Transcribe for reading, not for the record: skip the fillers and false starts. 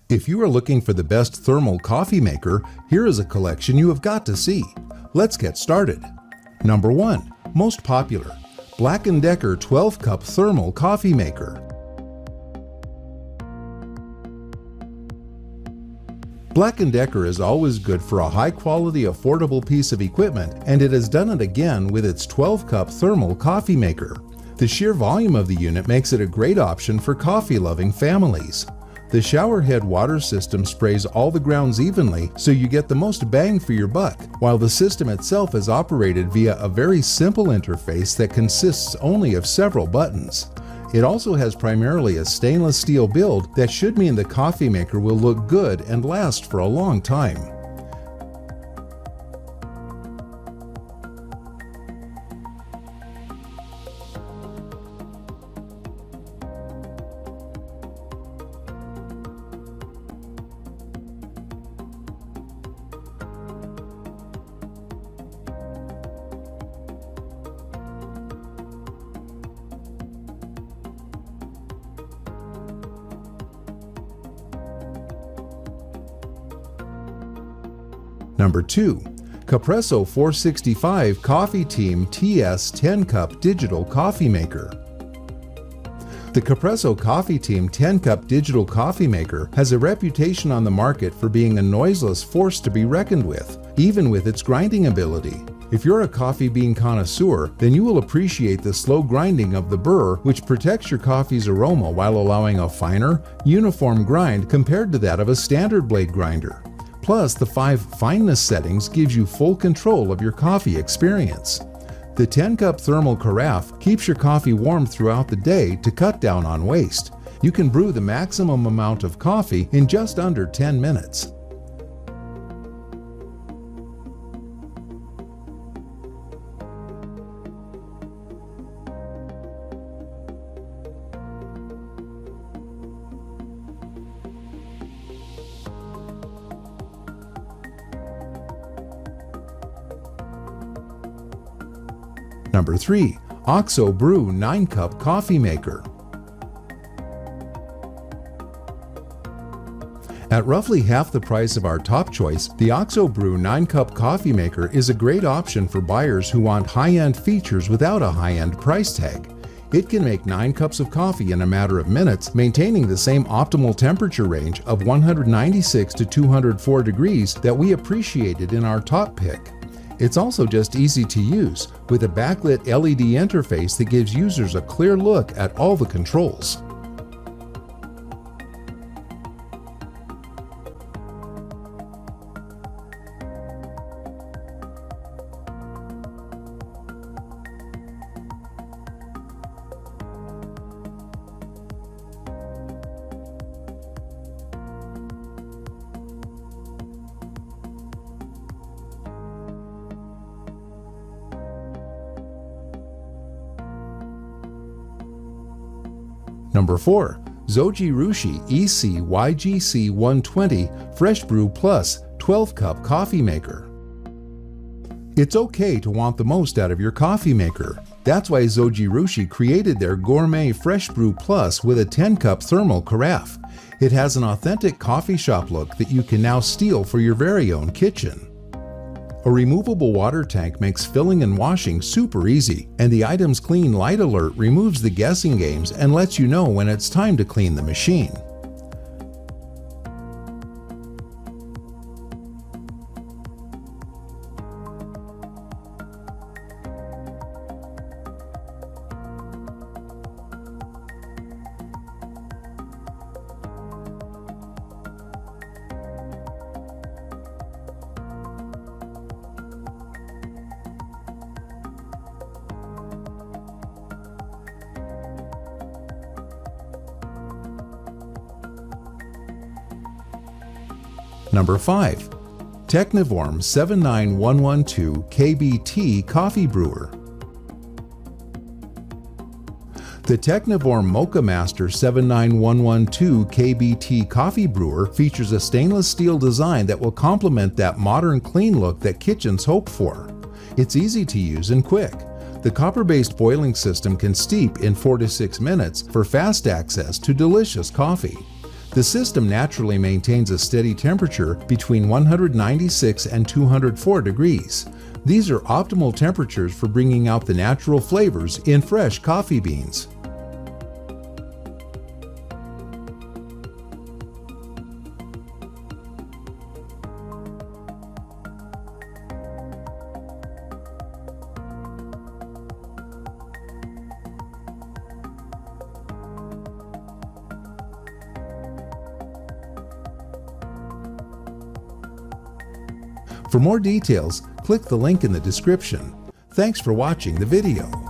If you are looking for the best thermal coffee maker, here is a collection you have got to see. Let's get started. Number 1. Most popular, BLACK+DECKER 12-cup thermal coffee maker. BLACK+DECKER is always good for a high-quality, affordable piece of equipment, and it has done it again with its 12-cup thermal coffee maker. The sheer volume of the unit makes it a great option for coffee-loving families. The showerhead water system sprays all the grounds evenly, so you get the most bang for your buck, while the system itself is operated via a very simple interface that consists only of several buttons. It also has primarily a stainless steel build that should mean the coffee maker will look good and last for a long time. Number 2. Capresso 465 CoffeeTeam TS 10-cup digital coffee maker. The Capresso CoffeeTeam 10-cup digital coffee maker has a reputation on the market for being a noiseless force to be reckoned with, even with its grinding ability. If you're a coffee bean connoisseur, then you will appreciate the slow grinding of the Brewer, which protects your coffee's aroma while allowing a finer, uniform grind compared to that of a standard blade grinder. Plus, the 5 fineness settings gives you full control of your coffee experience. The 10-cup thermal carafe keeps your coffee warm throughout the day to cut down on waste. You can brew the maximum amount of coffee in just under 10 minutes. Number 3. OXO Brew 9-cup coffee maker. At roughly half the price of our top choice, the OXO Brew 9-cup coffee maker is a great option for buyers who want high-end features without a high-end price tag. It can make 9 cups of coffee in a matter of minutes, maintaining the same optimal temperature range of 196 to 204 degrees that we appreciated in our top pick. It's also just easy to use, with a backlit LED interface that gives users a clear look at all the controls. Number 4. Zojirushi EC YGC 120 Fresh Brew Plus 12-cup coffee maker. It's okay to want the most out of your coffee maker. That's why Zojirushi created their Gourmet Fresh Brew Plus with a 10-cup thermal carafe. It has an authentic coffee shop look that you can now steal for your very own kitchen. A removable water tank makes filling and washing super easy, and the Items Clean light alert removes the guessing games and lets you know when it's time to clean the machine. Number 5. Technivorm 79112 KBT Coffee Brewer. The Technivorm Mocha Master 79112 KBT Coffee Brewer features a stainless steel design that will complement that modern clean look that kitchens hope for. It's easy to use and quick. The copper-based boiling system can steep in 4 to 6 minutes for fast access to delicious coffee. The system naturally maintains a steady temperature between 196 and 204 degrees. These are optimal temperatures for bringing out the natural flavors in fresh coffee beans. For more details, click the link in the description. Thanks for watching the video.